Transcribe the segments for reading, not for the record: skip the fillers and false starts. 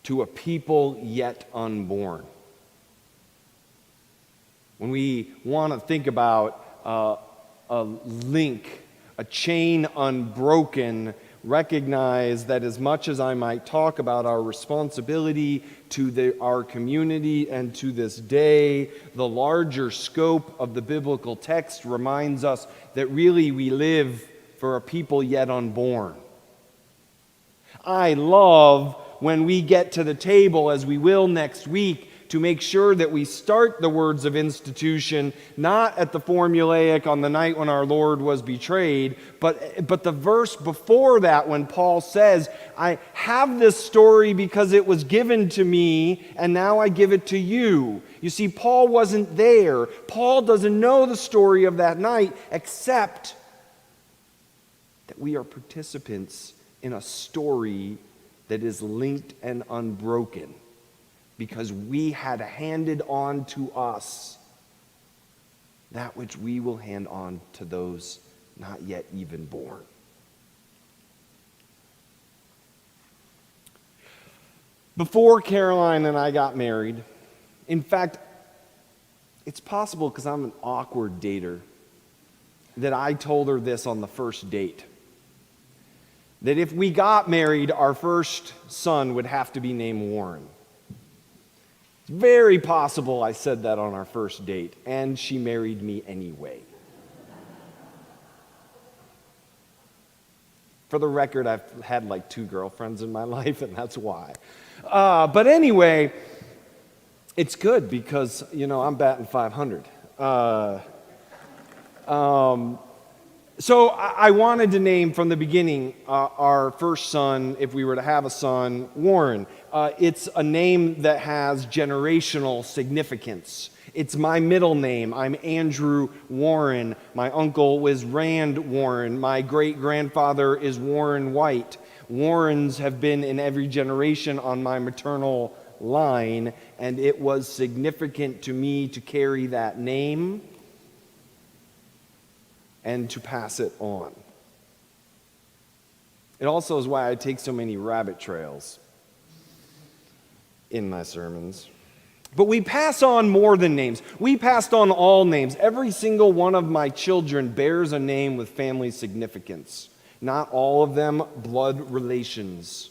to a people yet unborn. When we want to think about a link, a chain unbroken, recognize that as much as I might talk about our responsibility to our community and to this day, the larger scope of the biblical text reminds us that really we live for a people yet unborn. I love when we get to the table, as we will next week, to make sure that we start the words of institution not at the formulaic on the night when our Lord was betrayed, but the verse before that when Paul says, I have this story because it was given to me and now I give it to you. You see, Paul wasn't there. Paul doesn't know the story of that night except that we are participants in a story that is linked and unbroken, because we had handed on to us that which we will hand on to those not yet even born. Before Caroline and I got married, in fact, it's possible because I'm an awkward dater, that I told her this on the first date. That if we got married, our first son would have to be named Warren. It's very possible I said that on our first date, and she married me anyway. For the record, I've had like 2 girlfriends in my life, and that's why. But anyway, it's good because, I'm batting 500. So I wanted to name from the beginning our first son, if we were to have a son, Warren. It's a name that has generational significance. It's my middle name. I'm Andrew Warren. My uncle was Rand Warren. My great-grandfather is Warren White. Warrens have been in every generation on my maternal line, and it was significant to me to carry that name and to pass it on. It also is why I take so many rabbit trails in my sermons. But we pass on more than names. We passed on all names. Every single one of my children bears a name with family significance. Not all of them blood relations,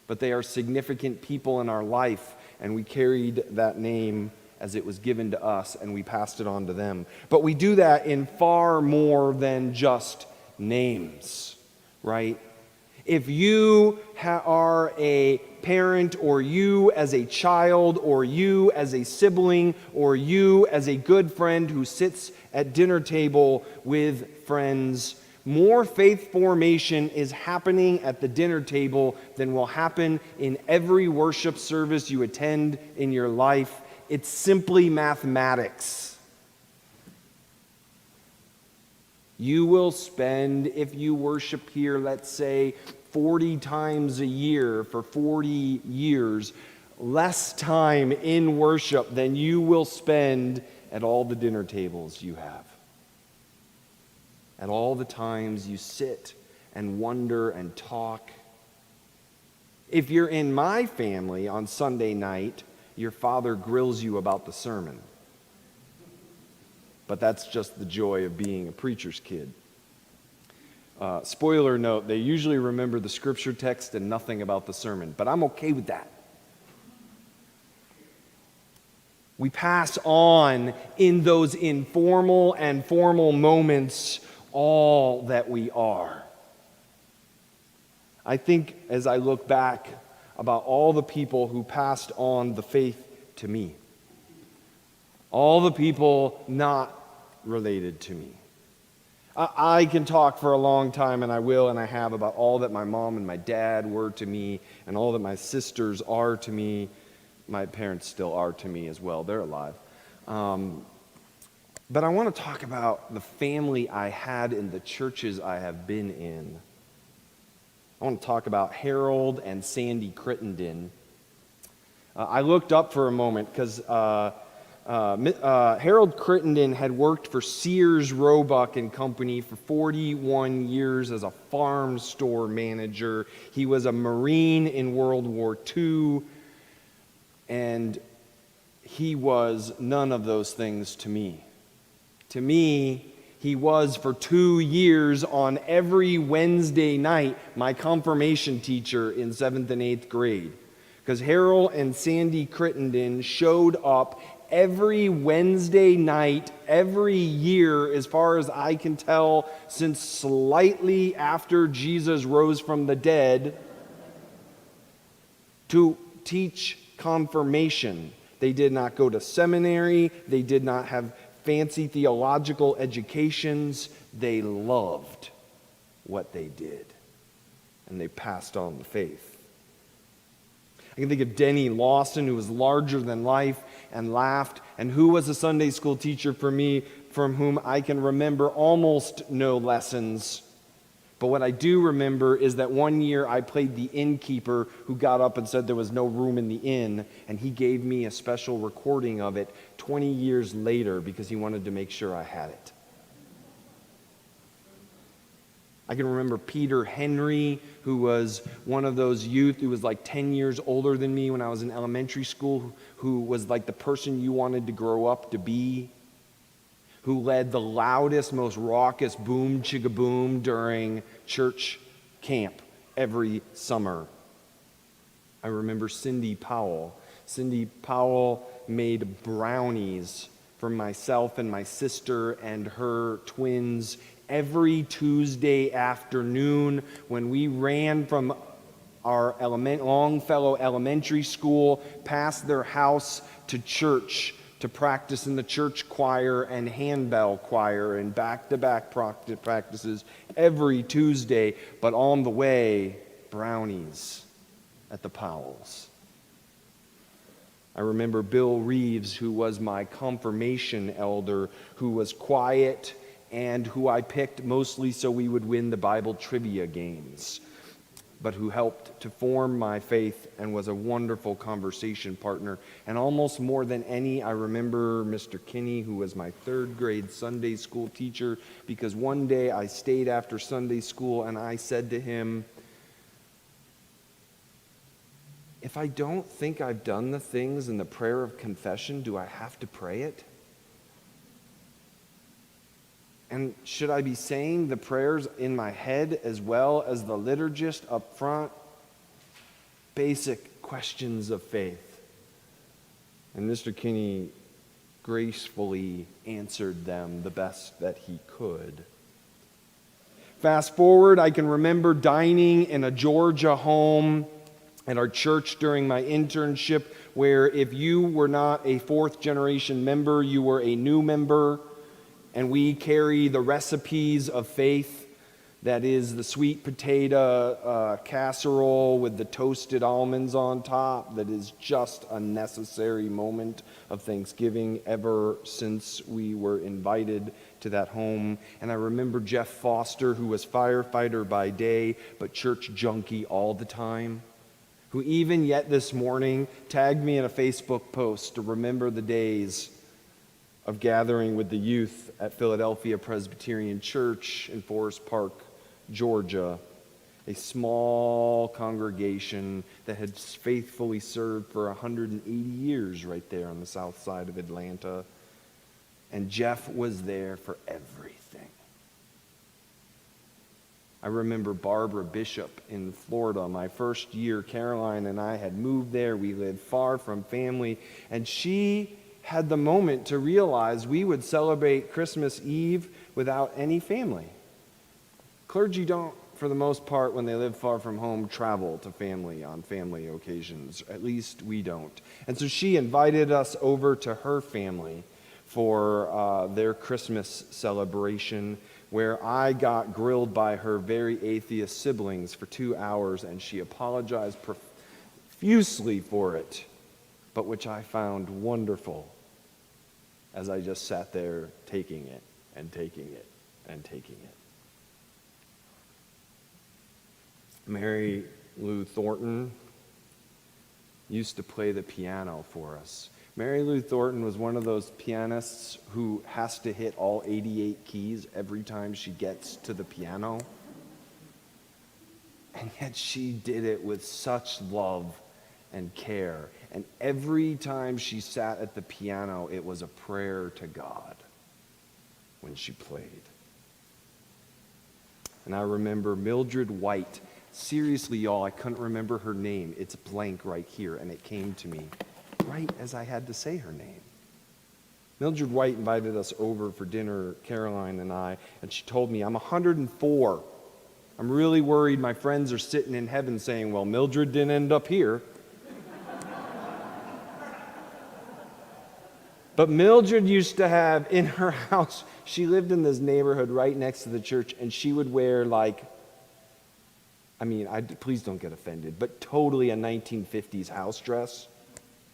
but they are significant people in our life, and we carried that name as it was given to us, and we passed it on to them. But we do that in far more than just names, right? If you are a parent, or you as a child, or you as a sibling, or you as a good friend who sits at dinner table with friends, more faith formation is happening at the dinner table than will happen in every worship service you attend in your life. It's simply mathematics. You will spend, if you worship here, let's say 40 times a year for 40 years, less time in worship than you will spend at all the dinner tables you have. At all the times you sit and wonder and talk. If you're in my family on Sunday night, your father grills you about the sermon. But that's just the joy of being a preacher's kid. Spoiler note, they usually remember the scripture text and nothing about the sermon, but I'm okay with that. We pass on in those informal and formal moments all that we are. I think as I look back about all the people who passed on the faith to me, all the people not related to me. I can talk for a long time, and I will, and I have, about all that my mom and my dad were to me, and all that my sisters are to me. My parents still are to me as well. They're alive. But I want to talk about the family I had in the churches I have been in. I want to talk about Harold and Sandy Crittenden. I looked up for a moment because Harold Crittenden had worked for Sears, Roebuck and Company for 41 years as a farm store manager. He was a Marine in World War II. And he was none of those things to me. To me, he was for 2 years on every Wednesday night my confirmation teacher in 7th and 8th grade. Because Harold and Sandy Crittenden showed up every Wednesday night, every year, as far as I can tell, since slightly after Jesus rose from the dead, to teach confirmation. They did not go to seminary. They did not have fancy theological educations. They loved what they did, and they passed on the faith. I can think of Denny Lawson, who was larger than life and laughed, and who was a Sunday school teacher for me, from whom I can remember almost no lessons. But what I do remember is that one year I played the innkeeper who got up and said there was no room in the inn, and he gave me a special recording of it 20 years later because he wanted to make sure I had it. I can remember Peter Henry, who was one of those youth who was like 10 years older than me when I was in elementary school, who was like the person you wanted to grow up to be, who led the loudest, most raucous boom chicka boom during church camp every summer. I remember Cindy Powell. Cindy Powell made brownies for myself and my sister and her twins every Tuesday afternoon when we ran from our Longfellow Elementary School past their house to church to practice in the church choir and handbell choir and back-to-back practices every Tuesday, but on the way, brownies at the Powells. I remember Bill Reeves, who was my confirmation elder, who was quiet and who I picked mostly so we would win the Bible trivia games, but who helped to form my faith and was a wonderful conversation partner. And almost more than any, I remember Mr. Kinney, who was my 3rd grade Sunday school teacher, because one day I stayed after Sunday school and I said to him, if I don't think I've done the things in the prayer of confession, do I have to pray it? And should I be saying the prayers in my head as well as the liturgist up front? Basic questions of faith. And Mr. Kinney gracefully answered them the best that he could. Fast forward, I can remember dining in a Georgia home at our church during my internship, where if you were not a 4th generation member, you were a new member. And we carry the recipes of faith, that is the sweet potato casserole with the toasted almonds on top, that is just a necessary moment of Thanksgiving ever since we were invited to that home. And I remember Jeff Foster, who was firefighter by day, but church junkie all the time, who even yet this morning tagged me in a Facebook post to remember the days of gathering with the youth at Philadelphia Presbyterian Church in Forest Park, Georgia, a small congregation that had faithfully served for 180 years right there on the south side of Atlanta. And Jeff was there for everything. I remember Barbara Bishop in Florida. My first year, Caroline and I had moved there. We lived far from family, and she had the moment to realize we would celebrate Christmas Eve without any family. Clergy don't, for the most part, when they live far from home, travel to family on family occasions. At least we don't. And so she invited us over to her family for their Christmas celebration, where I got grilled by her very atheist siblings for 2 hours, and she apologized profusely for it, but which I found wonderful as I just sat there taking it and taking it and taking it. Mary Lou Thornton used to play the piano for us. Mary Lou Thornton was one of those pianists who has to hit all 88 keys every time she gets to the piano. And yet she did it with such love and care. And every time she sat at the piano, it was a prayer to God when she played. And I remember Mildred White. Seriously, y'all, I couldn't remember her name. It's blank right here, and it came to me right as I had to say her name. Mildred White invited us over for dinner, Caroline and I, and she told me, I'm 104. I'm really worried my friends are sitting in heaven saying, well, Mildred didn't end up here. But Mildred used to have in her house, she lived in this neighborhood right next to the church, and she would wear please don't get offended, but totally a 1950s house dress,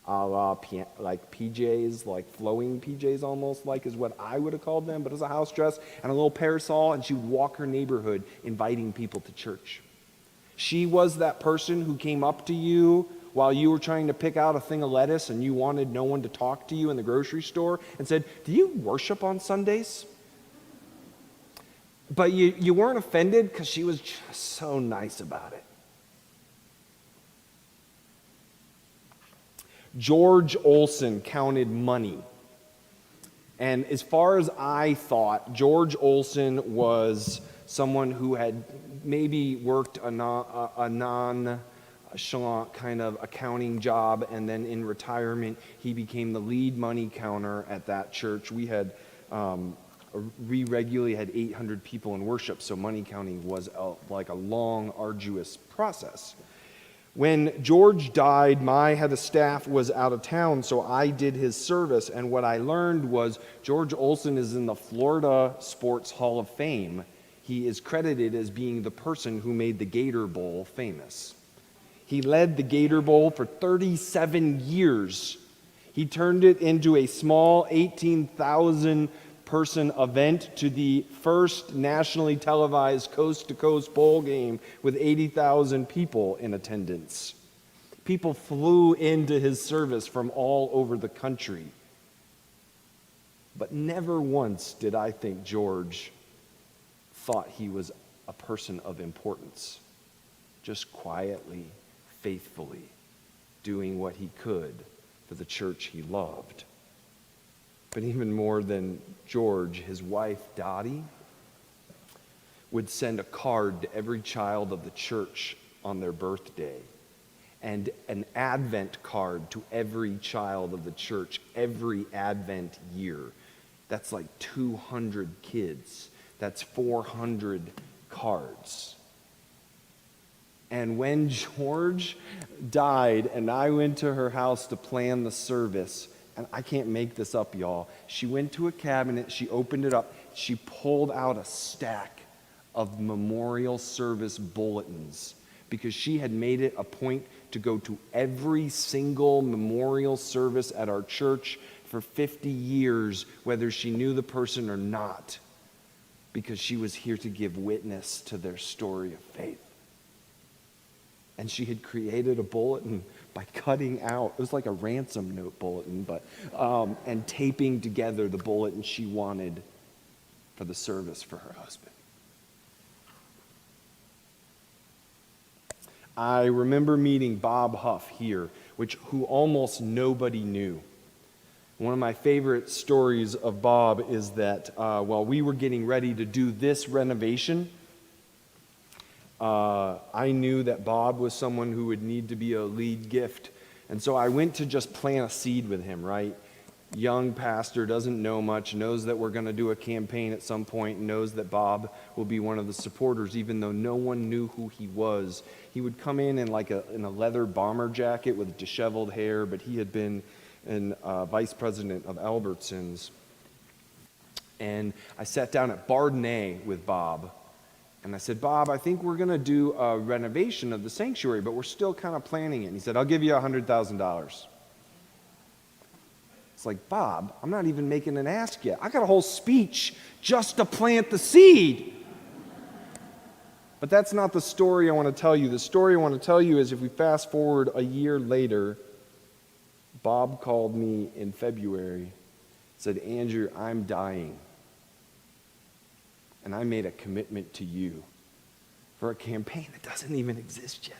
like PJs, like flowing PJs almost, like is what I would have called them, but it was a house dress and a little parasol, and she would walk her neighborhood inviting people to church. She was that person who came up to you while you were trying to pick out a thing of lettuce and you wanted no one to talk to you in the grocery store and said, do you worship on Sundays? But you weren't offended because she was just so nice about it. George Olson counted money. And as far as I thought, George Olson was someone who had maybe worked a nonchalant kind of accounting job, and then in retirement, he became the lead money counter at that church. We regularly had 800 people in worship, so money counting was like a long, arduous process. When George died, my head of staff was out of town, so I did his service, and what I learned was George Olson is in the Florida Sports Hall of Fame. He is credited as being the person who made the Gator Bowl famous. He led the Gator Bowl for 37 years. He turned it into a small 18,000 person event to the first nationally televised coast-to-coast bowl game with 80,000 people in attendance. People flew into his service from all over the country. But never once did I think George thought he was a person of importance, just quietly, faithfully doing what he could for the church he loved. But even more than George, his wife, Dottie, would send a card to every child of the church on their birthday, and an Advent card to every child of the church every Advent year. That's like 200 kids. That's 400 cards. And when George died and I went to her house to plan the service, and I can't make this up, y'all. She went to a cabinet, she opened it up, she pulled out a stack of memorial service bulletins because she had made it a point to go to every single memorial service at our church for 50 years, whether she knew the person or not, because she was here to give witness to their story of faith. And she had created a bulletin by cutting out, it was like a ransom note bulletin, but and taping together the bulletin she wanted for the service for her husband. I remember meeting Bob Huff here, who almost nobody knew. One of my favorite stories of Bob is that while we were getting ready to do this renovation, I knew that Bob was someone who would need to be a lead gift. And so I went to just plant a seed with him, right? Young pastor, doesn't know much, knows that we're going to do a campaign at some point, knows that Bob will be one of the supporters, even though no one knew who he was. He would come in a leather bomber jacket with disheveled hair, but he had been vice president of Albertsons. And I sat down at Bardonnay with Bob. And I said, Bob, I think we're going to do a renovation of the sanctuary, but we're still kind of planning it. And he said, I'll give you $100,000. It's like, Bob, I'm not even making an ask yet. I got a whole speech just to plant the seed. But that's not the story I want to tell you. The story I want to tell you is if we fast forward a year later, Bob called me in February, said, Andrew, I'm dying. And I made a commitment to you for a campaign that doesn't even exist yet.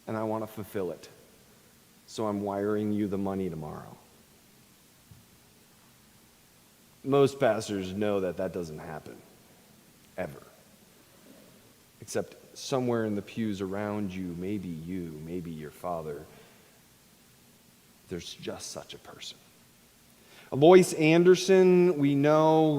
And I want to fulfill it. so I'm wiring you the money tomorrow. Most pastors know that that doesn't happen, ever. Except somewhere in the pews around you, maybe your father, there's just such a person. Alois Anderson, we know,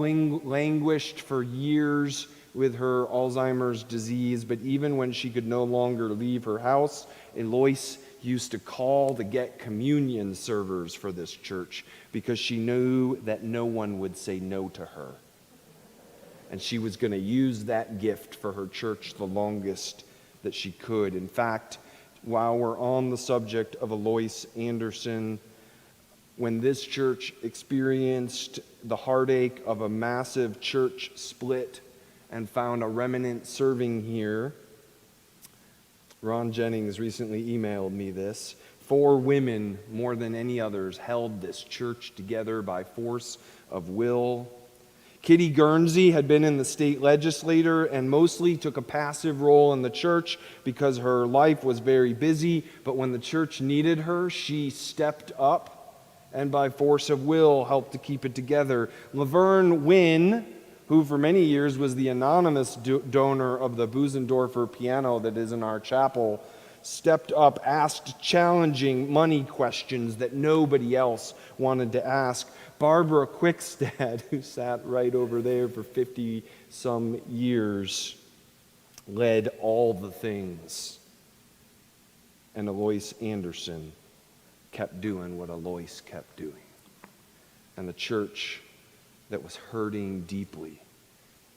languished for years with her Alzheimer's disease, but even when she could no longer leave her house, Alois used to call to get communion servers for this church because she knew that no one would say no to her. And she was going to use that gift for her church the longest that she could. In fact, while we're on the subject of Alois Anderson, when this church experienced the heartache of a massive church split and found a remnant serving here, Ron Jennings recently emailed me this. 4 women, more than any others, held this church together by force of will. Kitty Guernsey had been in the state legislature and mostly took a passive role in the church because her life was very busy, but when the church needed her, she stepped up and by force of will helped to keep it together. Laverne Wynn, who for many years was the anonymous donor of the Busendorfer piano that is in our chapel, stepped up, asked challenging money questions that nobody else wanted to ask. Barbara Quickstad, who sat right over there for 50-some years, led all the things. And Alois Anderson kept doing what Alois kept doing. And the church that was hurting deeply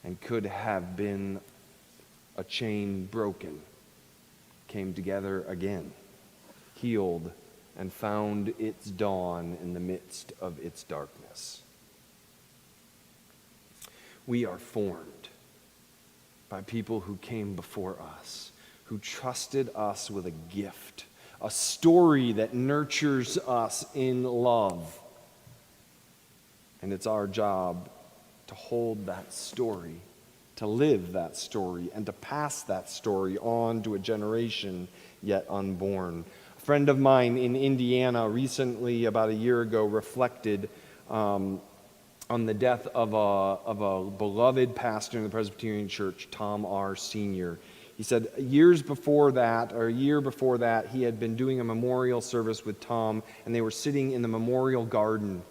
and could have been a chain broken came together again, healed, and found its dawn in the midst of its darkness. We are formed by people who came before us, who trusted us with a gift, a story that nurtures us in love. And it's our job to hold that story, to live that story, and to pass that story on to a generation yet unborn. A friend of mine in Indiana recently, about a year ago, reflected on the death of a beloved pastor in the Presbyterian Church, Tom R. Sr. He said a year before that, he had been doing a memorial service with Tom, and they were sitting in the memorial garden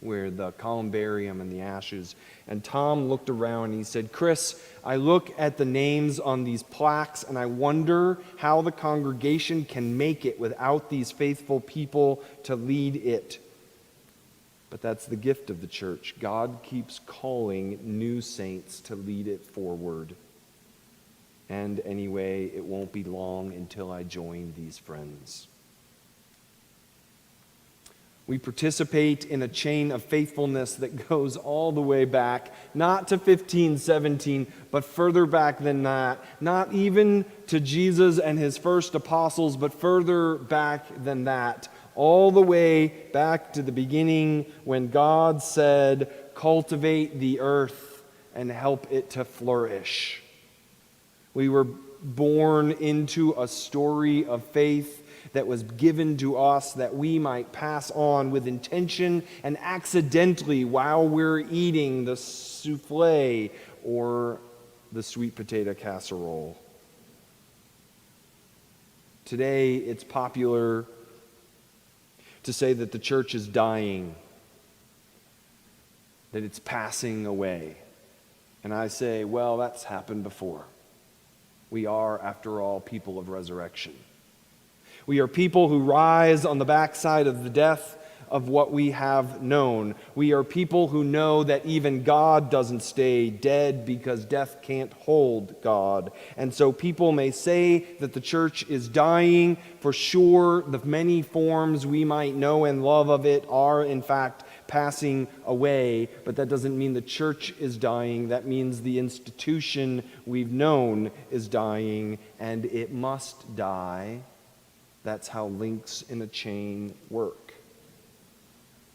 where the columbarium and the ashes. And Tom looked around and he said, "Chris, I look at the names on these plaques and I wonder how the congregation can make it without these faithful people to lead it." But that's the gift of the church. God keeps calling new saints to lead it forward. And anyway, it won't be long until I join these friends. We participate in a chain of faithfulness that goes all the way back, not to 1517, but further back than that. Not even to Jesus and his first apostles, but further back than that. All the way back to the beginning when God said, "Cultivate the earth and help it to flourish." We were born into a story of faith that was given to us that we might pass on with intention and accidentally while we're eating the souffle or the sweet potato casserole. Today, it's popular to say that the church is dying, that it's passing away. And I say, well, that's happened before. We are, after all, people of resurrection. We are people who rise on the backside of the death of what we have known. We are people who know that even God doesn't stay dead because death can't hold God. And so people may say that the church is dying. For sure, the many forms we might know and love of it are, in fact, passing away. But that doesn't mean the church is dying. That means the institution we've known is dying, and it must die. That's how links in a chain work.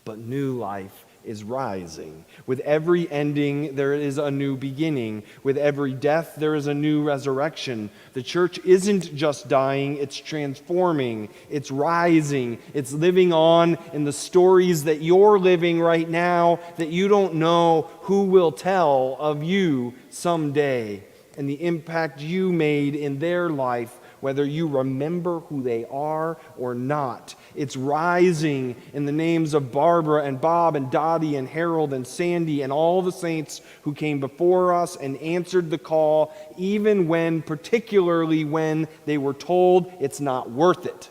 But new life is rising. With every ending, there is a new beginning. With every death, there is a new resurrection. The church isn't just dying, it's transforming, it's rising, it's living on in the stories that you're living right now that you don't know who will tell of you someday, and the impact you made in their life, whether you remember who they are or not. It's rising in the names of Barbara and Bob and Dottie and Harold and Sandy and all the saints who came before us and answered the call, even when, particularly when they were told it's not worth it.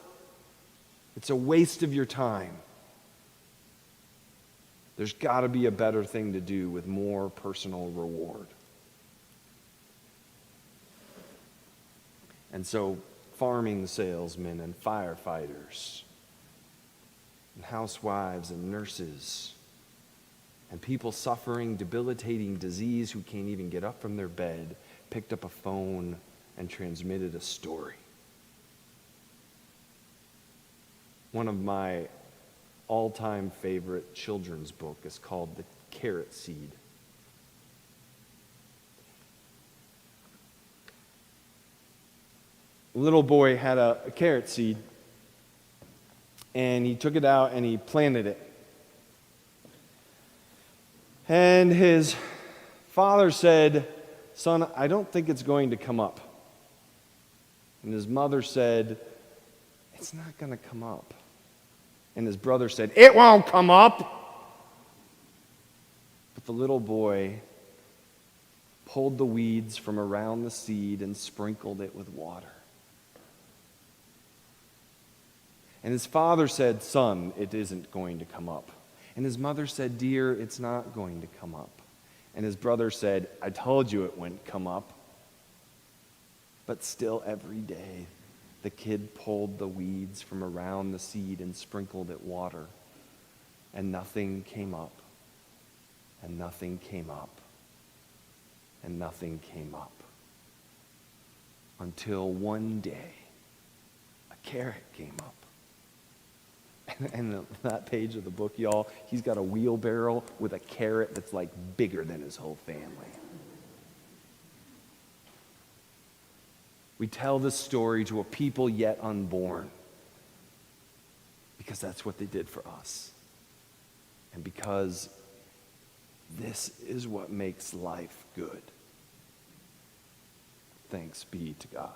It's a waste of your time. There's got to be a better thing to do with more personal reward. And so farming salesmen and firefighters and housewives and nurses and people suffering debilitating disease who can't even get up from their bed picked up a phone and transmitted a story. One of my all-time favorite children's book is called The Carrot Seed. A little boy had a carrot seed, and he took it out and he planted it. And his father said, "Son, I don't think it's going to come up." And his mother said, "It's not going to come up." And his brother said, "It won't come up." But the little boy pulled the weeds from around the seed and sprinkled it with water. And his father said, "Son, it isn't going to come up." And his mother said, "Dear, it's not going to come up." And his brother said, "I told you it wouldn't come up." But still every day, the kid pulled the weeds from around the seed and sprinkled it water. And nothing came up. And nothing came up. And nothing came up. Until one day, a carrot came up. And that page of the book, y'all, he's got a wheelbarrow with a carrot that's like bigger than his whole family. We tell this story to a people yet unborn because that's what they did for us. And because this is what makes life good. Thanks be to God.